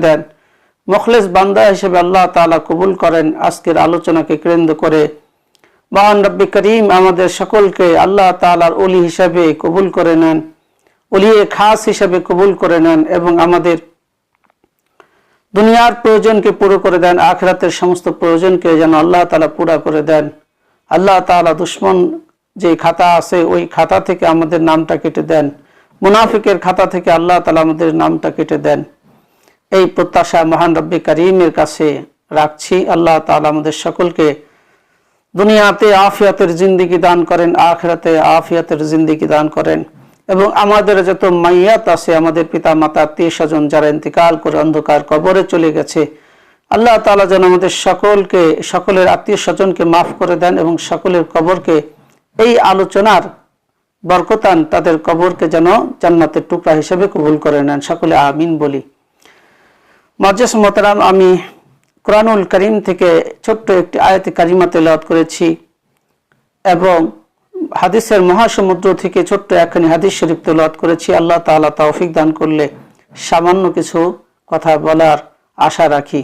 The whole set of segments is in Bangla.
দেন। মুখলিস বান্দা হিসেবে আল্লাহ তাআলা কবুল করেন। আজকের আলোচনাকে কেন্দ্র করে মহান রব্বি করিম আমাদের সকলকে আল্লাহ তাআলার ওলি হিসেবে কবুল করে নেন, ওলিয়ে খাস হিসেবে কবুল করে নেন এবং আমাদের দুনিয়ার প্রয়োজনকে পুরো করে দেন, আখিরাতের সমস্ত প্রয়োজনকে যেন আল্লাহ তাআলা পুরা করে দেন। আল্লাহ তাআলা দুশ্মন যে খাতা আছে ওই খাতা থেকে আমাদের নামটা কেটে দেন, মুনাফিকের খাতা থেকে আল্লাহ তাআলা আমাদের নামটা কেটে দেন। এই প্রত্যাশা মহান রব্বি করিমের কাছে রাখছি। আল্লাহ তাআলা আমাদের সকলকে দুনিয়াতে আফিয়াতের জিন্দেগি দান করেন, আখিরাতে আফিয়াতের জিন্দেগি দান করেন এবং আমাদের যত মাইয়াত আছে, আমাদের পিতা মাতা আত্মীয় স্বজন যারা ইন্তেকাল করে অন্ধকার কবরে চলে গেছে, আল্লাহ তাআলা যেন আমাদের সকলের আত্মীয় স্বজনকে মাফ করে দেন এবং সকলের কবরকে এই আলোচনার বরকতান তাদের কবরকে যেন জান্নাতের টুকরা হিসেবে কবুল করে নেন। সকলে আমিন বলি। মুআজ্জিজ মোহতারাম, আমি কোরআনুল কারীম থেকে ছোট্ট একটি আয়াতে কারিমা তেলাওয়াত করেছি এবং হাদিসের মহাসমুদ্র থেকে ছোট্ট একখানি হাদিস শরীফ তেলাওয়াত করেছি। আল্লাহ তাআলা তৌফিক দান করলে সামান্য কিছু কথা বলার আশা রাখি।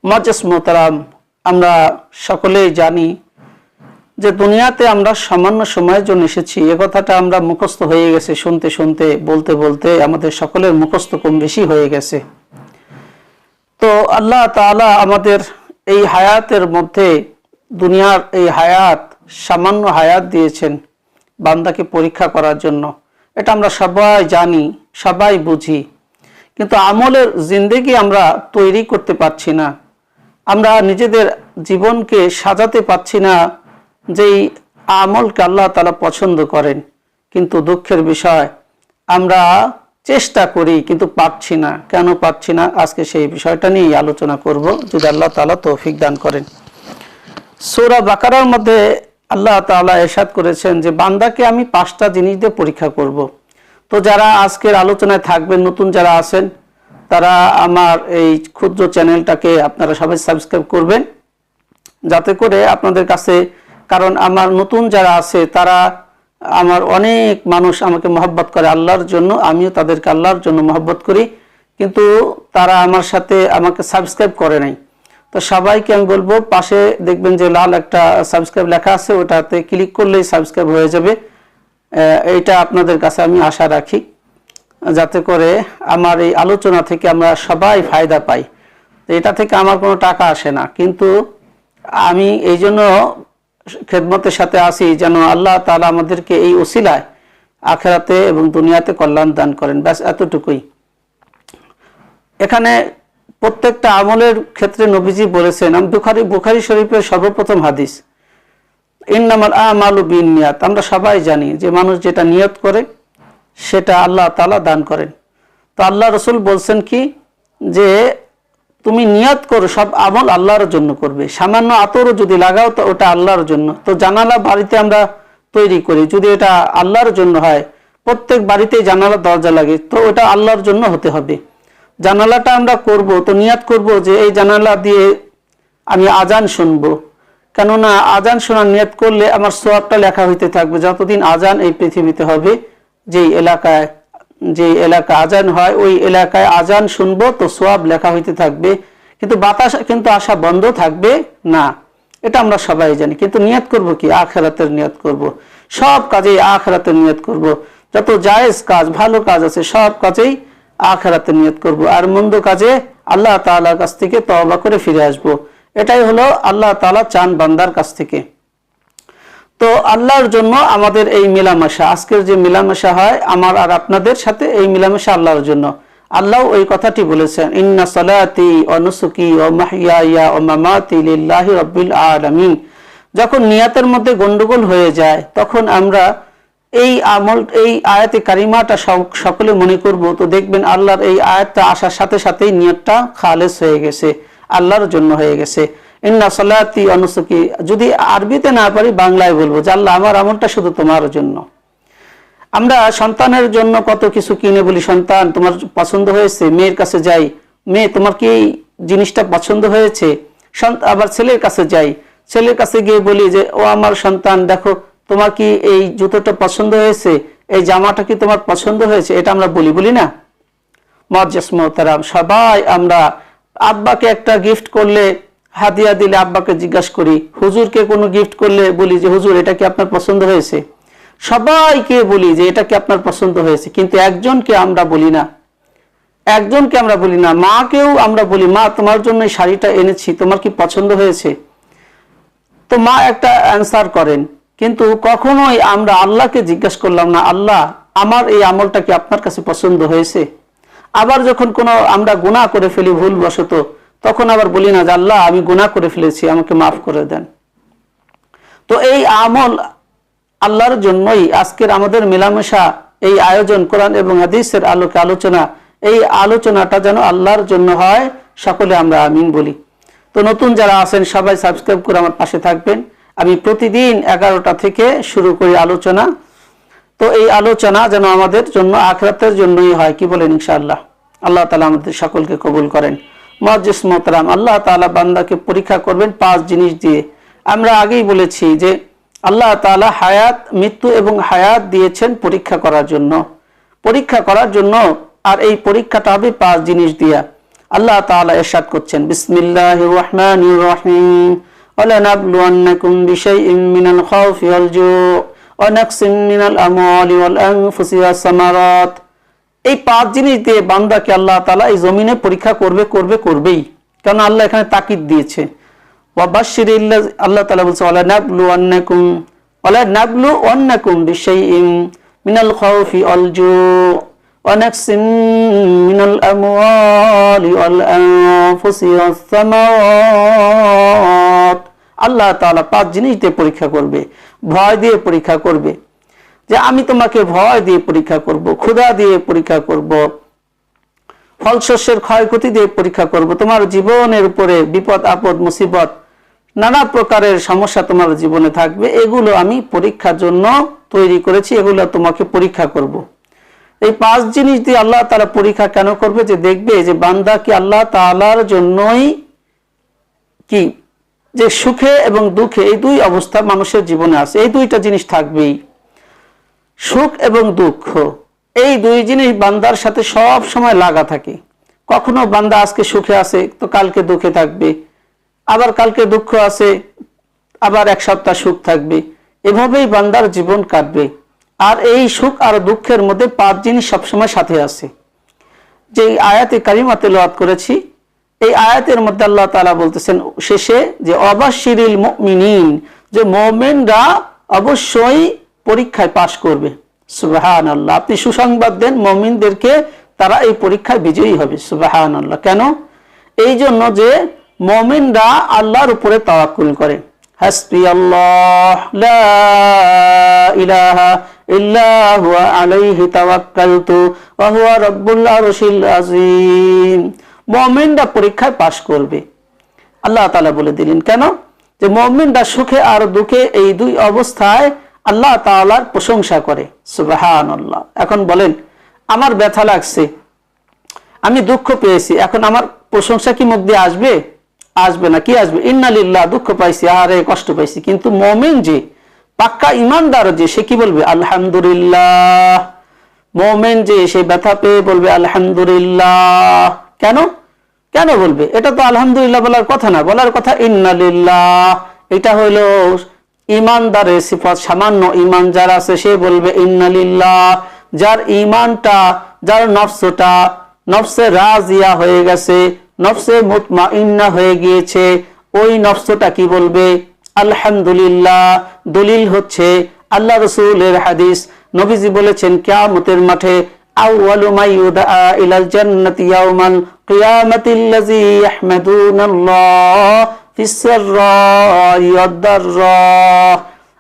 মুআজ্জিজ মোহতারাম, আমরা সকলেই জানি যে দুনিয়াতে আমরা সামান্য সময়ের জন্য এসেছি। এ কথাটা আমরা মুখস্থ হয়ে গেছে, শুনতে শুনতে বলতে বলতে আমাদের সকলের মুখস্থ কম বেশি হয়ে গেছে। তো আল্লাহ তাআলা আমাদের এই হায়াতের মধ্যে, দুনিয়ার এই হায়াত, সামান্য হায়াত দিয়েছেন বান্দাকে পরীক্ষা করার জন্য। এটা আমরা সবাই জানি, সবাই বুঝি, কিন্তু আমলের জিন্দেগি আমরা তৈরি করতে পারছি না। আমরা নিজেদের জীবনকে সাজাতে পারছি না যেই আমলকে আল্লাহ তাআলা পছন্দ করেন। কিন্তু দুঃখের বিষয়, আমরা চেষ্টা করি কিন্তু পারছি না। কেন পারছি না? আজকে সেই বিষয়টা নিয়ে আলোচনা করব, যদি আল্লাহ তাআলা তৌফিক দান করেন। সূরা বাকারার মধ্যে আল্লাহ তাআলা ইরশাদ করেছেন যে বান্দাকে আমি 5টা জিনিস দিয়ে পরীক্ষা করব। তো যারা আজকের আলোচনায় থাকবেন, নতুন যারা আছেন, তারা আমার এই ক্ষুদ্র চ্যানেলটাকে আপনারা সবাই সাবস্ক্রাইব করবেন, যাতে করে আপনাদের কাছে, কারণ আমার নতুন যারা আছে তারা, আমার অনেক মানুষ আমাকে মহব্বত করে আল্লাহর জন্য, আমিও তাদেরকে আল্লাহর জন্য মহব্বত করি, কিন্তু তারা আমার সাথে আমাকে সাবস্ক্রাইব করে নাই। তো সবাইকে আমি বলবো, পাশে দেখবেন যে লাল একটা সাবস্ক্রাইব লেখা আছে, ওটাতে ক্লিক করলেই সাবস্ক্রাইব হয়ে যাবে। এইটা আপনাদের কাছে আমি আশা রাখি, যাতে করে আমার এই আলোচনা থেকে আমরা সবাই ফায়দা পাই। এটা থেকে আমার কোনো টাকা আসে না, কিন্তু আমি এই জন্য খেদমতের সাথে আসি যেন আল্লাহ তাআলা আমাদেরকে এই ওসিলায় আখিরাতে এবং দুনিয়াতে কল্যাণ দান করেন। ব্যাস এতটুকুই। এখানে প্রত্যেকটা আমলের ক্ষেত্রে নবীজি বলেছেন, বুখারী শরীফের সর্বপ্রথম হাদিস, ইন্নামাল আমালু বিন্নিয়াত। আমরা সবাই জানি যে মানুষ যেটা নিয়ত করে সেটা আল্লাহ তাআলা দান করেন। তো আল্লাহ রাসূল বলছেন কি, যে তুমি নিয়ত করো, সব আমল আল্লাহর জন্য করবে। সামান্য আতরও যদি লাগাও তো ওটা আল্লাহর জন্য। তো জানালা বাড়িতে আমরা তৈরি করি, যদি এটা আল্লাহর জন্য হয়, প্রত্যেক বাড়িতেই জানালা দরজা লাগে, তো ওটা আল্লাহর জন্য হতে হবে। জানালাটা আমরা করব, তো নিয়ত করব যে এই জানালা দিয়ে আমি আজান শুনবো, কেননা আজান শোনার নিয়ত করলে আমার সওয়াবটা লেখা হইতে থাকবে। যতদিন আজান এই পৃথিবীতে হবে, যে এলাকা আজান হয় ওই এলাকায় আজান শুনবো, তো সওয়াব লেখা হইতে থাকবে। কিন্তু বাতাস কিন্তু আসা বন্ধ থাকবে না, এটা আমরা সবাই জানি। কিন্তু নিয়ত করব কি? আখিরাতের নিয়ত করব। সব কাজেই আখিরাতের নিয়ত করব। যত জায়েজ কাজ, ভালো কাজ আছে, সব কাজেই আখিরাতের নিয়ত করব। আর মন্দ কাজে আল্লাহ তাআলার কাছ থেকে তওবা করে ফিরে আসব। এটাই হলো আল্লাহ তাআলা চান বান্দার কাছ থেকে। তো আল্লাহর জন্য আমাদের এই মেলামেশা, আজকের যে মেলামেশা হয় আমার আর আপনাদের সাথে, এই মেলামেশা আল্লাহর জন্য। আল্লাহ ওই কথাটি বলেছেন, ইন্না সালাতি ওয়া নুসুকি ওয়া মাহইয়ায়া ওয়া মামাতি লিল্লাহি রাব্বিল আলামিন। যখন নিয়াতের মধ্যে গন্ডগোল হয়ে যায়, তখন আমরা এই আয়াতে কারিমাটা সকলে মনে করব, তো দেখবেন আল্লাহর এই আয়াতটা আসার সাথে সাথেই নিয়তটা খালেস হয়ে গেছে, আল্লাহর জন্য হয়ে গেছে। ইন্না সালাতি ওয়া নুসুকি, যদি আরবিতে না পারি বাংলায় বলবো যে আল্লাহ আমার আমলটা শুধু তোমার জন্য। আমরা সন্তানের জন্য কত কিছু কিনে বলি, সন্তান তোমার পছন্দ হয়েছে, মেয়ের কাছে যাই, মেয়ে তোমার কি জিনিসটা পছন্দ হয়েছে। আবার ছেলের কাছে যাই, ছেলের কাছে গিয়ে বলি যে ও আমার সন্তান, দেখো তোমার কি এই জুতোটা পছন্দ হয়েছে, এই জামাটা কি তোমার পছন্দ হয়েছে। এটা আমরা বলি না? মুআজ্জিজ মুহতারাম, সবাই আমরা আব্বাকে একটা গিফট করলে, হাদিয়া দিলে আব্বাকে জিজ্ঞাসা করি, হুজুরকে কোনো গিফট করলে বলি যে হুজুর এটা কি আপনার পছন্দ হয়েছে? সবাইকে বলি যে এটা কি আপনার পছন্দ হয়েছে, কিন্তু একজনকে আমরা বলি না, মাকেও আমরা বলি মা তোমার জন্য এই শাড়িটা এনেছি, তোমার কি পছন্দ হয়েছে? তো মা একটা অ্যান্সার করেন, কিন্তু কখনোই আমরা আল্লাহকে জিজ্ঞাসা করলাম না, আল্লাহ আমার এই আমলটা কি আপনার কাছে পছন্দ হয়েছে? আবার যখন কোনো আমরা গুনাহ করে ফেলি ভুলবশত, তখন আবার বলি না যে আল্লাহ আমি গুনাহ করে ফেলেছি, আমাকে মাফ করে দেন। তো এই আমল আল্লাহর জন্যই আজকের আমাদের মেলামেশা, এই আয়োজন, কোরআন এবং হাদিসের আলোকে আলোচনা, এই আলোচনাটা যেন আল্লাহর জন্য হয়, সকলে আমরা আমিন বলি। তো নতুন যারা আছেন সবাই সাবস্ক্রাইব করে আমার পাশে থাকবেন। আমি প্রতিদিন 11টা থেকে শুরু করি আলোচনা। তো এই আলোচনা যেন আমাদের জন্য আখিরাতের জন্যই হয়, কি বলেন ইনশাআল্লাহ? আল্লাহ তাআলা আমাদের সকলকে কবুল করেন। মুআজ্জিজ মুহতারাম, আল্লাহ তাআলা বান্দাকে পরীক্ষা করবেন 5 জিনিস দিয়ে। আমরা আগেই বলেছি যে আল্লাহ তাআলা হায়াত, মৃত্যু এবং হায়াত দিয়েছেন পরীক্ষা করার জন্য, আর এই পরীক্ষাটা হবে 5 জিনিস দিয়া। আল্লাহ তাআলা ইরশাদ করছেন, বিসমিল্লাহির রহমানির রহিম, ওয়ালানাবলুওয়ান্নাকুম বিশাইইম মিনাল খাউফি ওয়াল জু' ওয়া নাকসিম মিনাল আমওয়ালি ওয়াল আনফুসি ওয়াস সামারাত। এই 5 জিনিস দিয়ে বান্দাকে আল্লাহ তাআলা এই জমিনে পরীক্ষা করবেই, কারণ আল্লাহ এখানে তাকিদ দিয়েছে। আল্লাহ তাআলা বলছে ওয়ালানাবলুওয়ান্নাকুম বিশাইইম মিনাল খাউফি ওয়াল জু' ওয়া নাকসিম মিনাল আমওয়ালি ওয়াল আনফুসি ওয়াস সামারাত। আল্লাহ তাআলা 5 জিনিস দিয়ে পরীক্ষা করবে, ভয় দিয়ে পরীক্ষা করবে, যে আমি তোমাকে ভয় দিয়ে পরীক্ষা করব, ক্ষুধা দিয়ে পরীক্ষা করব, ফল শস্যের ক্ষয়ক্ষতি দিয়ে পরীক্ষা করব, তোমার জীবনের উপরে বিপদ আপদ মুসিবত নানা প্রকারের সমস্যা তোমার জীবনে থাকবে, এগুলো আমি পরীক্ষার জন্য তৈরি করেছি, এগুলো তোমাকে পরীক্ষা করব। এই 5 জিনিস দিয়ে আল্লাহ তাআলা পরীক্ষা কেন করবে? যে দেখবে যে বান্দা কি আল্লাহ তাআলার জন্যই কি, যে সুখে এবং দুঃখে এই 2 অবস্থা মানুষের জীবনে আছে, এই 2টা জিনিস থাকবেই, সুখ এবং দুঃখ। এই 2 জিনিস বান্দার সাথে সব সময় লাগা থাকে। কখনো বান্দা আজকে সুখে আছে তো কালকে দুঃখে থাকবে, আবার কালকে দুঃখ আছে, আবার 1 সপ্তাহ সুখ থাকবে, এভাবেই বান্দার জীবন কাটবে। আর এই সুখ আর দুঃখের মধ্যে 5 জিনিস সবসময় সাথে আছে। যে আয়াতে কারিমা তেলাওয়াত করেছি, এই আয়াতের মধ্যে আল্লাহ তাআলা বলতেছেন শেষে যে অবাশশিরিল মুমিনিন, যে মুমিনরা অবশ্যই পরীক্ষায় পাশ করবে। সুবহানাল্লাহ, আপনি সুসংবাদ দেন মুমিনদেরকে, তারা এই পরীক্ষায় বিজয়ী হবে। সুবহানাল্লাহ। কেন? এই জন্য যে মুমিনরা আল্লাহর উপরে তাওয়াক্কুল করে। হাসবিয়াল্লাহ লা ইলাহা ইল্লা হুয়া আলাইহি তাওয়াক্কালতু ওয়া হুয়া রাব্বুল আরশিল আযীম। মুমিনরা পরীক্ষায় পাশ করবে। আল্লাহ তাআলা বলে দিলেন কেন? যে মুমিনরা সুখে আর দুঃখে এই 2 অবস্থায় আল্লাহ তাআলার প্রশংসা করে। সুবহানাল্লাহ। এখন বলেন, আমার ব্যথা লাগছে, আমি দুঃখ পেয়েছি, এখন আমার প্রশংসা কি মুখ দিয়ে আসবে? আসবে না। কি আসবে? ইন্না লিল্লাহ, দুঃখ পাইছি, আরে কষ্ট পাইছি। কিন্তু মুমিন যে পাক্কা ঈমানদার, যে সে কি বলবে? আলহামদুলিল্লাহ। মুমিন যে সে ব্যথা পেয়ে বলবে আলহামদুলিল্লাহ। কেন বলবে? এটা তো আলহামদুলিল্লাহ বলার কথা না, বলার কথা ইন্না লিল্লাহ। এটা হলো ঈমানদারের সিফাত। সামান্য ঈমান যার আছে সে বলবে ইন্না লিল্লাহ। যার ঈমানটা, যার নফসে রাজিয়া হয়ে গেছে, নফসে মুতমাইন্না হয়ে গিয়েছে, ওই নফসটা কি বলবে? আলহামদুলিল্লাহ। দলিল হচ্ছে আল্লাহ রাসূলের হাদিস। নবীজি বলেছেন কিয়ামতের মাঠে আউয়ালু মা ইউদআ ইলাল জান্নাতি ইয়াউমাল কিয়ামাতিল্লাযী ইয়াহমাদুনাল্লাহ ফিস সাররা'i ওয়াদ দাররা।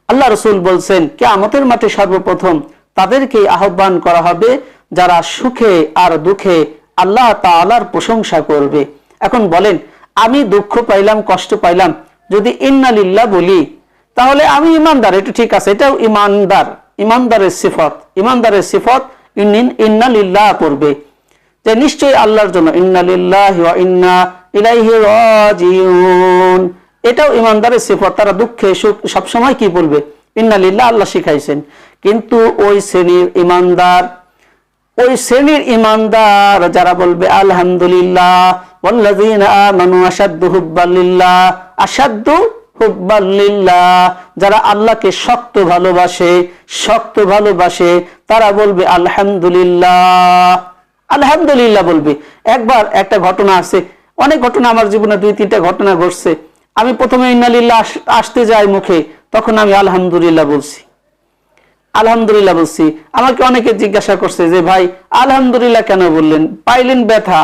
আল্লাহ রাসূল বলছেন কিয়ামতের মাঠে সর্বপ্রথম তাদেরকে আহ্বান করা হবে যারা সুখে আর দুঃখে আল্লাহ তাআলার প্রশংসা করবে। এখন বলেন, আমি দুঃখ পাইলাম, কষ্ট পাইলাম, যদি ইন্না লিল্লাহ বলি তাহলে আমি ঈমানদার, এটা ঠিক আছে, এটাও ঈমানদারের সিফত ইন্না লিল্লাহ পড়বে, যে নিশ্চয়ই আল্লাহর জন্য, ইন্না লিল্লাহি ওয়া ইন্না ইলাইহি রাজিউন, এটাও ঈমানদারের সিফত। তারা দুঃখে সুখ সবসময় কি বলবে? ইন্না লিল্লাহ। আল্লাহ শিখাইছেন। কিন্তু ওই শ্রেণীর ঈমানদার ওই শ্রেণীর ইমানদার যারা বলবে আলহামদুলিল্লাহ ওয়াল্লাযীনা আমানু আশাদ্দু হুব্বান লিল্লাহ, আশাদ্দু হুব্বান লিল্লাহ, যারা আল্লাহকে শক্ত ভালোবাসে তারা বলবে আলহামদুলিল্লাহ, আলহামদুলিল্লাহ বলবে। একবার একটা ঘটনা আছে, অনেক ঘটনা আমার জীবনে 2-3টা ঘটনা ঘটছে। আমি প্রথমে ইন্নালিল্লাহ আসতে যাই মুখে, তখন আমি আলহামদুলিল্লাহ বলছি, আলহামদুলিল্লাহ বলছি। আমাকে অনেকে জিজ্ঞাসা করছে যে ভাই আলহামদুলিল্লাহ কেন বললেন, পাইলেন ব্যথা,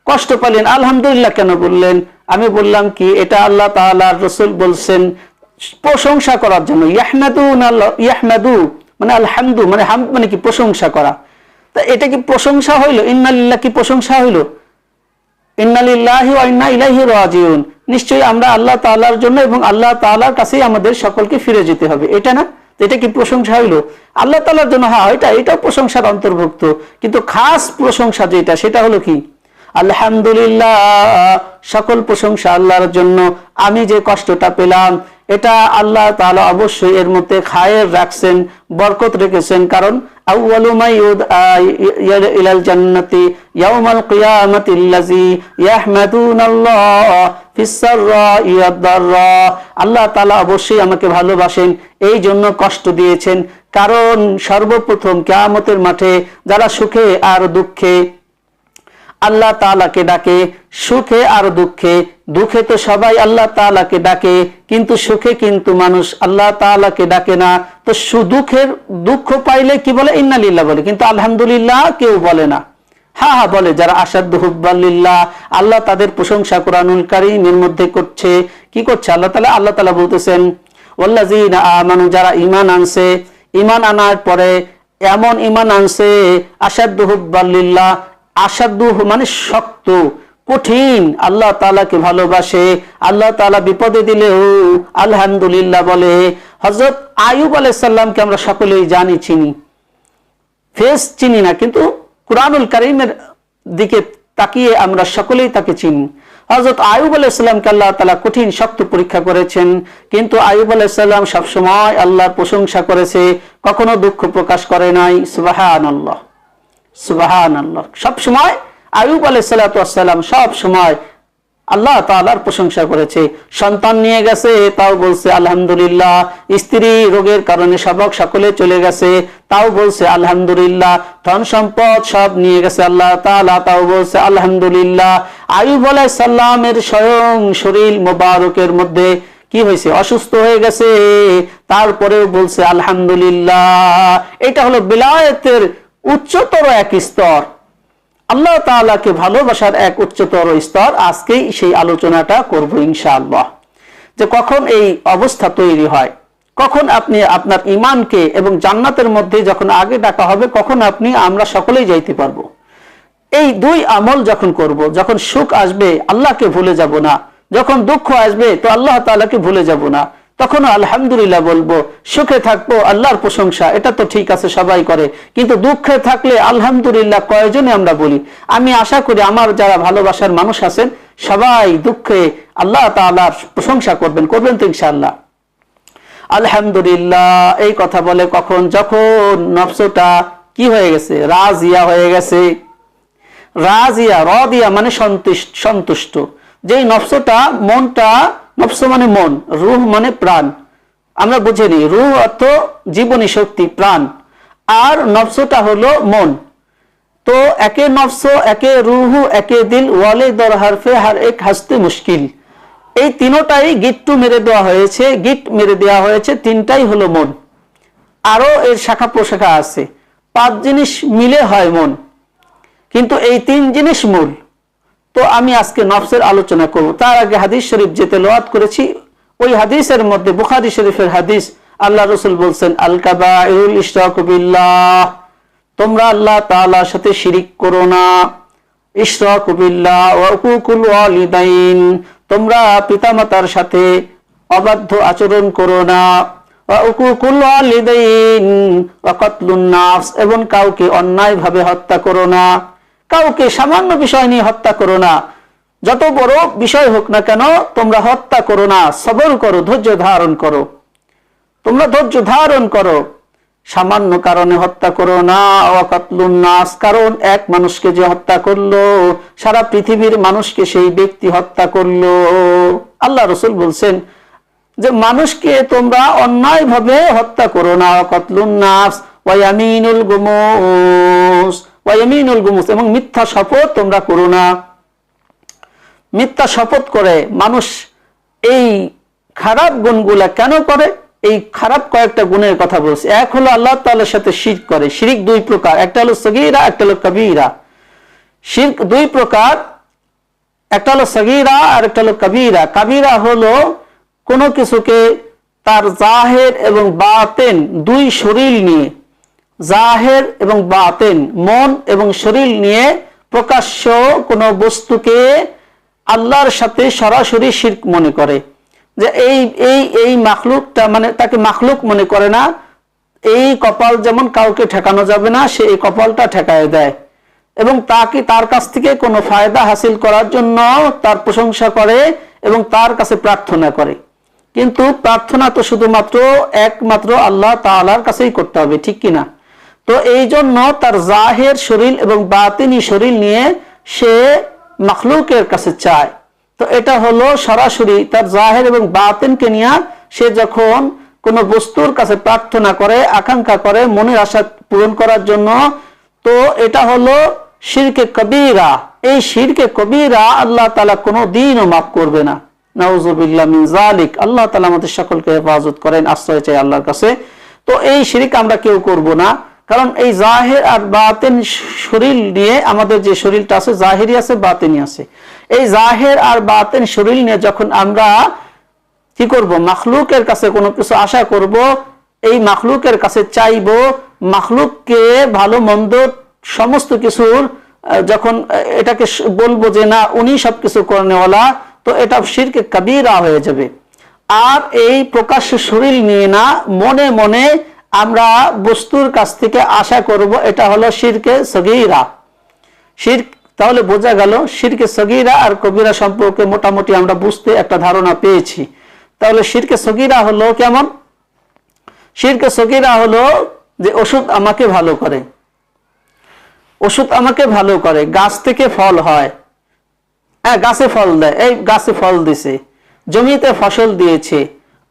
কষ্ট পাইলেন, আলহামদুলিল্লাহ কেন বললেন? আমি বললাম কি, এটা আল্লাহ তাআলার রাসূল বলছেন প্রশংসা করার জন্য। ইয়াহমাদু মানে আলহামদু মানে হামদ মানে কি প্রশংসা করা। তা এটা কি প্রশংসা হইল? ইন্নালিল্লাহ কি প্রশংসা হইল? ইন্নালিল্লাহি ওয়া ইন্না ইলাইহি রাজিউন, নিশ্চয়ই আমরা আল্লাহ তাআলার জন্য এবং আল্লাহ তাআলার কাছেই আমাদের সকলকে ফিরে যেতে হবে, এটা না? এটা কি প্রশংসা হইল? আল্লাহ তাআলার জন্য হ্যাঁ, এটাও প্রশংসার অন্তর্ভুক্ত, কিন্তু খাস প্রশংসা যেটা সেটা হলো কি আলহামদুলিল্লাহ, সকল প্রশংসা আল্লাহর জন্য। আমি যে কষ্টটা পেলাম এটা আল্লাহ তাআলা অবশ্যই এর মধ্যে খায়ের রাখছেন, বরকত রেখেছেন। কারণ আউয়ালু মা ইউদআ ইলাল জান্নাতি ইয়াউমাল কিয়ামাতিল্লাযী ইয়াহমাদুনাল্লাহ ফিস সাররা'i ওয়াদ দাররা, আল্লাহ তাআলা অবশ্যই আমাকে ভালোবাসেন, এই জন্য কষ্ট দিয়েছেন। কারণ সর্বপ্রথম কিয়ামতের মাঠে যারা সুখে আর দুঃখে আল্লাহ তাআলাকে ডাকে, সুখে আর দুঃখে, দুঃখে তো সবাই আল্লাহ তাআলাকে ডাকে, কিন্তু সুখে কিন্তু মানুষ আল্লাহ তাআলাকে ডাকে না। তো দুঃখ পাইলে কি বলে? ইন্নালিল্লাহ বলে, কিন্তু আলহামদুলিল্লাহ কেউ বলে না। হ্যাঁ বলে যারা আশাদ্দু হুব্বান লিল্লাহ, আল্লাহ তাদের প্রশংসা কোরআনুল কারীমের মধ্যে করছে। কি করছে আল্লাহ তাআলা বলতেছেন ওয়াল্লাযীনা আমানু, যারা ঈমান আনছে, ঈমান আনার পরে এমন ঈমান আনছে আশাদ্দু হুব্বান লিল্লাহ, আশাদ্দু মানে শক্ত, কঠিন, আল্লাহ তাআলাকে ভালোবাসে, আল্লাহ তাআলা বিপদে দিলেও আলহামদুলিল্লাহ বলে। হযরত আইয়ুব আলাইহিস সালামকে আমরা সকলেই জানি, চিনি, ফেস চিনি না, কিন্তু কুরআনুল কারীমের দিকে তাকিয়ে আমরা সকলেই তাকে চিনি। হযরত আইয়ুব আলাইহিস সালামকে আল্লাহ তাআলা কঠিন শক্ত পরীক্ষা করেছেন, কিন্তু আইয়ুব আলাইহিস সালাম সবসময় আল্লাহর প্রশংসা করেছে, কখনো দুঃখ প্রকাশ করে নাই। সুবহানাল্লাহ, সুবহানাল্লাহ। সব সময় আইয়ুব আলাইহিস সালাতু ওয়াস সালাম সব সময় আল্লাহ তাআলার প্রশংসা করেছে। সন্তান নিয়ে গেছে, তাও বলছে আলহামদুলিল্লাহ। স্ত্রী রোগের কারণে সকলে চলে গেছে, তাও বলছে আলহামদুলিল্লাহ। ধন সম্পদ সব নিয়ে গেছে আল্লাহ তাআলা, তাও বলছে আলহামদুলিল্লাহ। আইয়ুব আলাইহিস সালামের স্বয়ং শরীর মোবারকের মধ্যে কি হয়েছে? অসুস্থ হয়ে গেছে, তারপরেও বলছে আলহামদুলিল্লাহ। এটা হলো বিলায়াতের উচ্চতর এক স্তর, আল্লাহ তাআলাকে ভালোবাসার এক উচ্চতর স্তর। আজকেই সেই আলোচনাটা করব ইনশাআল্লাহ, যে কখন এই অবস্থা তৈরি হয়, কখন আপনি আপনার ঈমানকে এবং জান্নাতের মধ্যে যখন আগে ডাকা হবে, কখন আমরা সকলেই যাইতে পারবো। এই দুই আমল যখন করব, যখন সুখ আসবে আল্লাহকে ভুলে যাব না, যখন দুঃখ আসবে তো আল্লাহ তাআলাকে ভুলে যাব না, তখন আলহামদুলিল্লাহ বলবো। সুখে থাকবো আল্লাহর প্রশংসা, এটা তো ঠিক আছে সবাই করে, কিন্তু দুঃখে থাকলে আলহামদুলিল্লাহ কয়জনে আমরা বলি? আমি আশা করি আমার যারা ভালোবাসার মানুষ আছেন সবাই দুঃখে আল্লাহ তাআলার প্রশংসা করবেন তো ইনশাআল্লাহ। আলহামদুলিল্লাহ এই কথা বলে কখন? যখন নফসটা কি হয়ে গেছে? রাজিয়া হয়ে গেছে। রাজিয়া, রাদিয়া মানে সন্তুষ্ট। যেই নফসটা, মনটা, নফস মানে মন, রূহ মানে প্রাণ, আমরা বুঝিনি। রূহ অর্থ জীবনী শক্তি, প্রাণ, আর নফসটা হলো মন। তো একে নফস, একে রূহ, একে দিল, ওয়ালে দর হারফে হার এক হাসতে মুশকিল, এই তিনটাই গিট্টু মেরে দেওয়া হয়েছে, গিট মেরে দেওয়া হয়েছে, তিনটাই হলো মন। আরো এর শাখা প্রশাখা আছে, 5 জিনিস মিলে হয় মন, কিন্তু এই 3 জিনিস মূল। তো আমি আজকে নফসের আলোচনা করব। তার আগে হাদিস শরীফ যে তেলাওয়াত করেছি, ওই হাদিসের মধ্যে, বুখারী শরীফের হাদিস, আল্লাহ রাসূল বলছেন আল কাবাইরুল ইশরাকু বিল্লাহ, তোমরা আল্লাহ তাআলার সাথে শিরিক করো না। ইশরাকু বিল্লাহ ওয়া উকুকুল ওয়ালিদাইন, তোমরা পিতামাতার সাথে অবাধ্য আচরণ করো না। ওয়া উকুকুল ওয়ালিদাইন ওয়া কাতলুন নাফস, এবং কাউকে অন্যায়ভাবে হত্যা করো না, কাউকে সামান্য বিষয় নিয়ে হত্যা করো না, যত বড় বিষয় হোক না কেন তোমরা হত্যা করো না, সবর করো, ধৈর্য ধারণ করো, তোমরা ধৈর্য ধারণ করো। সামান্য কারণে হত্যা করো না। ওয়াকাতলুন নাস, কারণ এক মানুষকে যে হত্যা করলো সারা পৃথিবীর মানুষকে সেই ব্যক্তি হত্যা করলো। আল্লাহ রাসূল বলছেন যে মানুষকে তোমরা অন্যায়ভাবে হত্যা করো না। ওয়াকাতলুন নাস ওয়া ইয়ামিনুল গুমুস, ওয়া ইয়ামিনুল গুমুস, এবং মিথ্যা শপথ তোমরা করো না। মিথ্যা শপথ করে মানুষ এই খারাপ গুণগুলা কেন করে? এই খারাপ কয়েকটা গুণের কথা বলছে। এক হলো আল্লাহ তাআলার সাথে শিরক করে। শিরক দুই প্রকার, একটা হলো সগীরা, একটা হলো কবীরা। শিরক দুই প্রকার, একটা হলো সগীরা আর একটা হলো কবীরা। কবীরা হলো কোনো কিছুকে তার জাহের এবং বাতেন, দুই শরীর নিয়ে, জাহের এবং বাতেন, মন এবং শরীর নিয়ে প্রকাশ্য কোনো বস্তুকে আল্লাহর সাথে সরাসরি শিরক মনে করে। যে এই মাখলুকটা, মানে তাকে মাখলুক মনে করে না। এই কপাল যেমন কাউকে ঠেকানো যাবে না, সে এই কপালটা ঠেকায় দেয় এবং তাকে তার কাছ থেকে কোনো ফায়দা হাসিল করার জন্য তার প্রশংসা করে এবং তার কাছে প্রার্থনা করে। কিন্তু প্রার্থনা তো শুধুমাত্র একমাত্র আল্লাহ তাআলার কাছেই করতে হবে, ঠিক কিনা? তো এই জন্য তার জাহের শরীর এবং বাতিনি শরীর নিয়ে সে মাখলুকের কাছে চায়। তো এটা হলো সরাসরি তার জাহের এবং বাতিনকে নিয়ে সে যখন কোনো বস্তুর কাছে প্রার্থনা করে, আকাঙ্ক্ষা করে মনের আশা পূরণ করার জন্য, তো এটা হলো শিরকে কবীরা। এই শিরকে কবীরা আল্লাহ তাআলা কোনো দিনও মাফ করবে না। নাউযুবিল্লাহ মিন যালিক। আল্লাহ তাআলা আমাদের সকলকে হেফাজত করেন, আশ্রয় চাই আল্লাহর কাছে। তো এই শিরক আমরা কেউ করব না, কারণ এই জাহির আর বাতিন শরীর নিয়ে, আমাদের যে শরীরটা আছে জাহিরি আছে বাতিনি আছে, এই জাহির আর বাতিন শরীর নিয়ে যখন আমরা কি করব, মাখলুকের কাছে কোনো কিছু আশা করব, এই মাখলুকের কাছে চাইব, মাখলুককে ভালো মন্দ সমস্ত কিছুর যখন এটাকে বলবো যে না উনি সবকিছু করেনেওয়ালা, তো এটা শিরকে কবীরা হয়ে যাবে। আর এই প্রকাশ্য শরীর নিয়ে না, মনে মনে আমরা বস্তুর কাছ থেকে আশা করব, এটা হলো শিরকে সগীরা। শিরক, তাহলে বোঝা গেল শিরকে সগীরা আর কবীরা সম্পর্কে মোটামুটি আমরা বুঝতে একটা ধারণা পেয়েছি। তাহলে শিরকে সগীরা হলো কেমন? শিরকে সগীরা হলো যে ওষুধ আমাকে ভালো করে, ওষুধ আমাকে ভালো করে, গাছ থেকে ফল হয়, হ্যাঁ গাছে ফল দেয়, এই গাছে ফল দিছে, জমিতে ফসল দিয়েছে,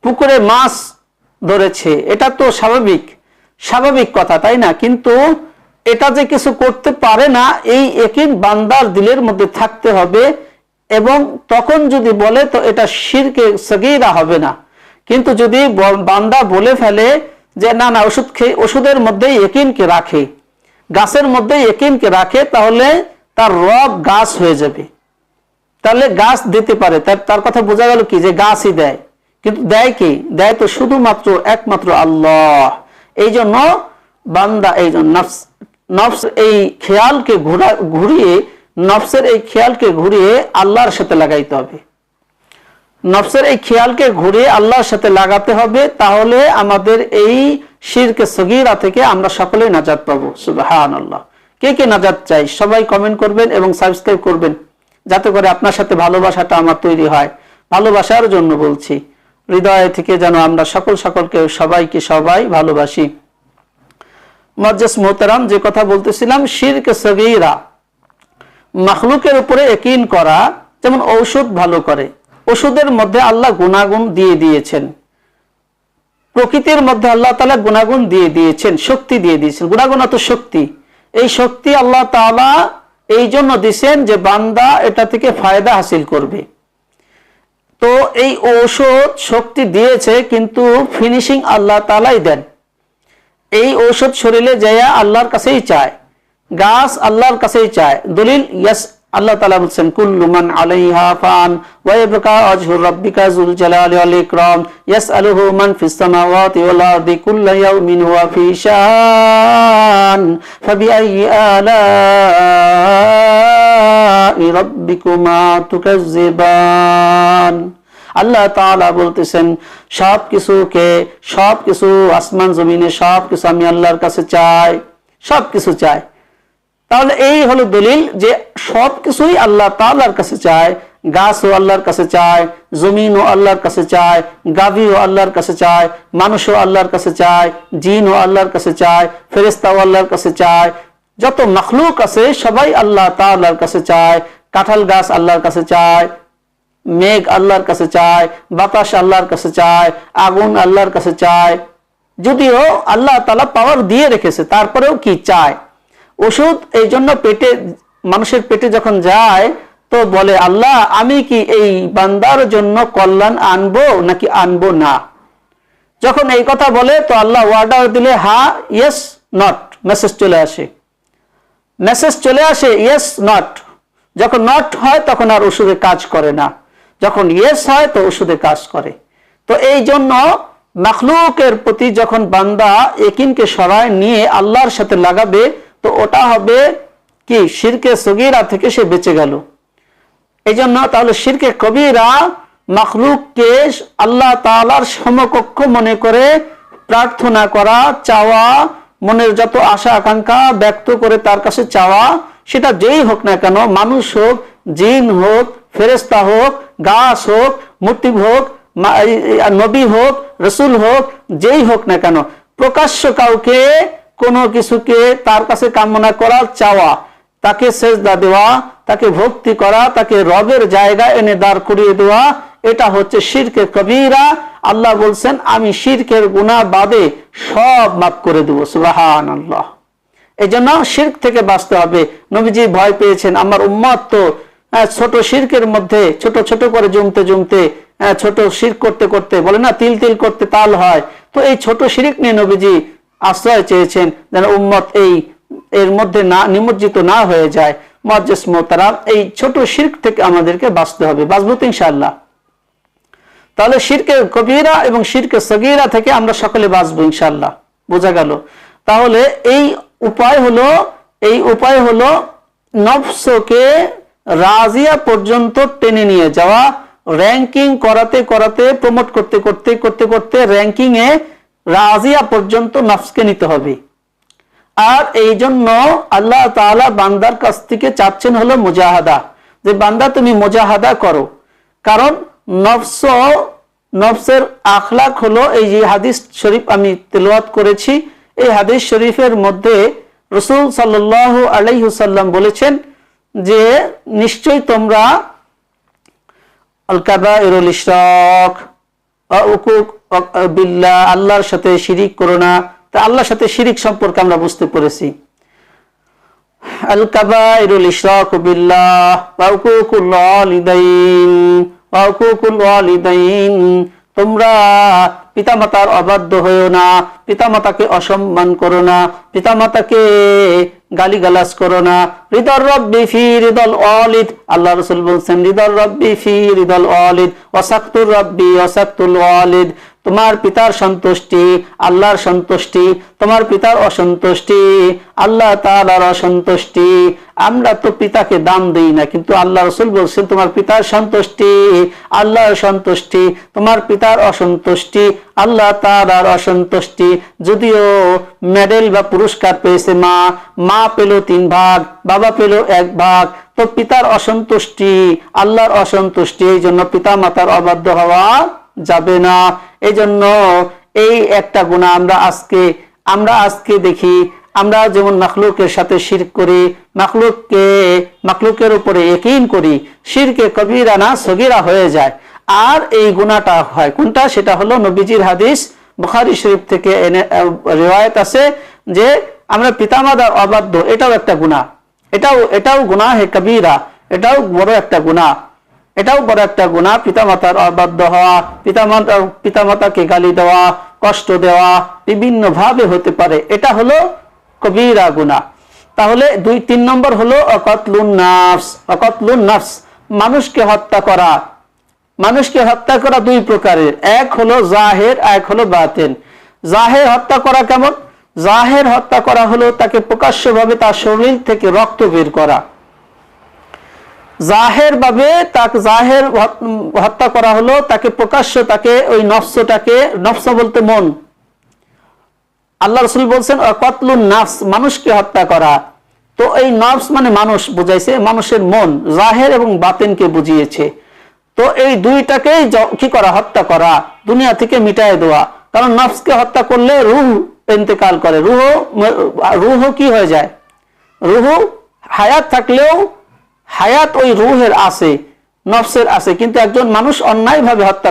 পুকুরে মাছ ধরেছে, এটা তো স্বাভাবিক স্বাভাবিক কথা, তাই না? কিন্তু এটা যে কিছু করতে পারে না, এই ইয়াকিন বান্দার দিলের মধ্যে থাকতে হবে। এবং তখন যদি বলে তো এটা শিরকে সগীরা হবে না। কিন্তু যদি বান্দা বলে ফেলে যে না না ওষুধ খেয়ে, ওষুধের মধ্যে ইয়াকিনকে রাখে, গাছের মধ্যে ইয়াকিনকে রাখে, তাহলে তার রব গাছ হয়ে যাবে। তাহলে গাছ দিতে পারে, তার কথা বোঝা গেল কি যে গাছই দেয়। কিন্তু দেয় কি? দেয় তো শুধুমাত্র একমাত্র আল্লাহ। এই জন্য বান্দা, এই জন্য নফস এই খেয়ালকে ঘুরিয়ে, নফসের এই খেয়ালকে ঘুরিয়ে আল্লাহর সাথে লাগাইতে হবে। নফসের এই খেয়ালকে ঘুরিয়ে আল্লাহর সাথে লাগাতে হবে, তাহলে আমাদের এই শিরকে সগীরা থেকে আমরা সকলেই নাজাত পাবো। সুবহানাল্লাহ। কে কে নাজাত চাই সবাই কমেন্ট করবেন এবং সাবস্ক্রাইব করবেন, যাতে করে আপনার সাথে ভালোবাসাটা আমার তৈরি হয়। ভালোবাসার জন্য বলছি, হৃদয় থেকে যেন আমরা সকলকে সবাইকে সবাই ভালোবাসি। মুআজ্জাজ মুহতারাম, যে কথা বলতেছিলাম, শিরকে সগীরা মাখলুকের উপরে ইয়াকিন করা, যেমন ঔষধ ভালো করে। ওষুধের মধ্যে আল্লাহ গুণাগুণ দিয়ে দিয়েছেন, প্রকৃতির মধ্যে আল্লাহ তাআলা গুণাগুণ দিয়ে দিয়েছেন, শক্তি দিয়ে দিয়েছেন। গুণাগুণ তো শক্তি, এই শক্তি আল্লাহ তাআলা এই জন্য দিয়েছেন যে বান্দা এটা থেকে ফায়দা হাসিল করবে। তো এই ঔষধ শক্তি দিয়েছে, কিন্তু ফিনিশিং আল্লাহ তাআলাই দেন। এই ঔষধ শরীরে যায় আল্লাহর কাছেই চায়, গাছ আল্লাহর কাছেই চায়। দলিল ইয়াস, আল্লাহ তাআলা বলেন কুল্লু মান আলাইহা ফান ওয়া ইয়াবকা ওয়াজহু রাব্বিকা যুল জালালি ওয়াল ইকরাম ইয়াসআলুহু মান ফিস সামাওয়াতি ওয়াল আরদি কুল্লু ইয়াউমিন হুয়া ফি শান ফাবিআইয়ি আলাই রাব্বিকুমা তুকাজ্জিবান। আল্লাহ তাআলা বলতেছেন সবকিছু আসমান জমিনে সবকিছু আমি আল্লাহর কাছে চাই, সবকিছু চাই। তাহলে এই হলো দলিল যে সবকিছুই আল্লাহ তাআলার কাছে চায়। গাছও আল্লাহর কাছে চায়, জমিনও আল্লাহর কাছে চায়, গাভীও আল্লাহর কাছে চায়, মানুষও আল্লাহর কাছে চায়, জিনও আল্লাহর কাছে চায়, ফেরেশতাও আল্লাহর কাছে চায়, যত মাখলুক আছে সবাই আল্লাহ তাআলার কাছে চায়। কাঁঠাল গাছ আল্লাহর কাছে চায়, মেঘ আল্লাহর কাছে চায়, বাতাস আল্লাহর কাছে চায়, আগুন আল্লাহর কাছে চায়। যদিও আল্লাহ তাআলা পাওয়ার দিয়ে রেখেছে, তারপরেও কি চায়? ওষুধ এই জন্য পেটে, মানুষের পেটে যখন যায় তো বলে আল্লাহ আমি কি এই বান্দার জন্য কল্যাণ আনবো নাকি আনবো না। যখন এই কথা বলে তো আল্লাহ অর্ডার দিলে হ্যাঁ, ইয়েস নট, মেসেজ চলে আসে, মেসেজ চলে আসে ইয়েস নট। যখন নট হয় তখন আর ওষুধে কাজ করে না, যখন ইয়েস হয় তো ওষুধে কাজ করে। তো এই জন্য মাখলুকের প্রতি যখন বান্দা ইয়াকিনকে সরায় নিয়ে আল্লাহর সাথে লাগাবে তো ওটা হবে কি শিরকে সগীরা থেকে সে বেঁচে গেল। এই জন্য তাহলে শিরকে কবিরা মাখলুককে আল্লাহ তাআলার সমকক্ষ মনে করে প্রার্থনা করা, চাওয়া, মনের যত আশা আকাঙ্ক্ষা ব্যক্ত করে তার কাছে চাওয়া, সেটা যেই হোক না কেন, মানুষ হোক, জিন হোক, ফেরেশতা হোক, গাছ হোক, মূর্তি হোক, নবী হোক, রসুল হোক, যেই হোক না কেন, প্রকাশ্য কাউকে কোনো কিছুকে তার কাছে কামনা করা, চাওয়া, তাকে সেজদা দেওয়া, তাকে ভক্তি করা, তাকে রবের জায়গায় এনে দাঁড় করিয়ে দেওয়া, এটা হচ্ছে শিরকে কবিরা। আল্লাহ বলছেন আমি শিরকের গুনাহ বাদে সব মাফ করে দেব। সুবহানাল্লাহ। এই জন্য শিরক থেকে বাঁচতে হবে। নবীজি ভয় পেয়েছেন আমার উম্মত তো ছোট শিরকের মধ্যে ছোট ছোট করে জমতে জমতে, ছোট শিরক করতে করতে, বলে না তিল তিল করতে তাল হয়, তো এই ছোট শিরক নিয়ে নবীজি আশ্রয় চেয়েছেন যেন উম্মত এর মধ্যে না নিমজ্জিত না হয়ে যায়। মুআজ্জিজ মোহতারাম, এই ছোট শিরক থেকে আমাদেরকে বাঁচতে হবে। বাঁচবো তো ইনশাআল্লাহ। তাহলে শিরকে কবিরা এবং শিরকে সগীরা থেকে আমরা সকলে বাঁচবো ইনশাআল্লাহ। বোঝা গেল? তাহলে এই উপায় হলো নফসকে রাজিয়া পর্যন্ত টেনে নিয়ে যাওয়া, র্যাঙ্কিং করাতে করাতে, প্রমোট করতে করতে করতে করতে র্যাঙ্কিং এ রাজিয়া পর্যন্ত নফসকে নিতে হবে। আর এই জন্য আল্লাহ তাআলা বান্দার কাছ থেকে চাচ্ছেন হলো মুজাহাদা, যে বান্দা তুমি মুজাহাদা করো। কারণ নফসের আখলাক হলো, এই যে হাদিস শরীফ আমি তেলাওয়াত করেছি, এই হাদিস শরীফের মধ্যে রাসূল সাল্লাল্লাহু আলাইহি ওয়াসাল্লাম বলেছেন যে নিশ্চয়ই তোমরা আল কাবাইরুল ইশরাক ওয়া উকুক বিল্লাহ, আল্লাহর সাথে শিরিক করো না। তা আল্লাহর সাথে শিরিক সম্পর্কে আমরা বুঝতে পেরেছি, আল কাবাইরুল ইশরাক বিল্লাহ ওয়া উকুকুল ওয়ালিদাইন, তোমরা পিতামাতার অবাধ্য হয়েও না, পিতামাতাকে অসম্মান করো না, পিতামাতাকে গালিগালাজ করো না। রিদার রব্বি ফি রিদাল ওয়ালিদ, আল্লাহ রাসূল বলেছেন রিদার রব্বি ফি রিদাল ওয়ালিদ ওয়া সাকতুর রব্বি ওয়া সাকতুল ওয়ালিদ, তোমার পিতার সন্তুষ্টি আল্লাহর সন্তুষ্টি, তোমার পিতার অসন্তুষ্টি আল্লাহ তাআলার অসন্তুষ্টি। আমরা তো পিতাকে দাম দেই না, কিন্তু আল্লাহ রাসূল বলছেন তোমার পিতার সন্তুষ্টি আল্লাহর সন্তুষ্টি, তোমার পিতার অসন্তুষ্টি আল্লাহ তাআলার অসন্তুষ্টি। যদিও মেডেল বা পুরস্কার পেয়েছে মা পেল 3 ভাগ, বাবা পেল 1 ভাগ, তো পিতার অসন্তুষ্টি আল্লাহর অসন্তুষ্টি, এই জন্য পিতা মাতার অবাধ্য হওয়া যাবে না। এই জন্য এই একটা গুনাহ আমরা আজকে দেখি, আমরা যেমন মাখলুকের সাথে শিরক করি, মাখলুকের উপরে ইয়াকিন করি, শিরকে কবিরা না সগীরা হয়ে যায়। আর এই গুনাহটা হয় কোনটা? সেটা হলো নবীজির হাদিস বুখারী শরীফ থেকে রিওয়ায়াত আছে যে আমরা পিতামাতার অবাধ্য, এটাও একটা গুনাহ, এটাও গুনাহ হে কবিরা, এটাও বড় একটা গুনাহ, এটাও বড় একটা গুনাহ। পিতামাতার অবাধ্য হওয়া, পিতামাতাকে গালি দেওয়া, কষ্ট দেওয়া বিভিন্ন ভাবে হতে পারে, এটা হলো কবিরা গুনাহ। তাহলে 2-3 নম্বর হলো অকতলুন নাফস, মানুষকে হত্যা করা। মানুষকে হত্যা করা 2 প্রকারের, এক হলো জাহের, এক হলো বাতিন। জাহের হত্যা করা কেমন? জাহের হত্যা করা হলো তাকে প্রকাশ্যভাবে তার শরীর থেকে রক্ত বের করা। জাহের হত্যা করা হলো তাকে প্রকাশ্য, তাকে ওই নফস বলতে মন, আল্লাহ রাসূল বলছেন কতলুন নাফস, মানুষকে হত্যা করা। তো এই নফস মানে মানুষ বুঝাইছে, মানুষের মন, জাহের এবং বাতিনকে বুঝিয়েছে। তো এই দুইটাকেই কি করা, হত্যা করা, দুনিয়া থেকে মিটায় দেওয়া। কারণ নফসকে হত্যা করলে রূহ ইন্তেকাল করে, রূহ কি হয়ে যায়, রূহ হায়াত থাকলেও হায়াত ওই রূহের আছে, নফসের আছে, কিন্তু একজন মানুষ অন্যায়ভাবে হত্যা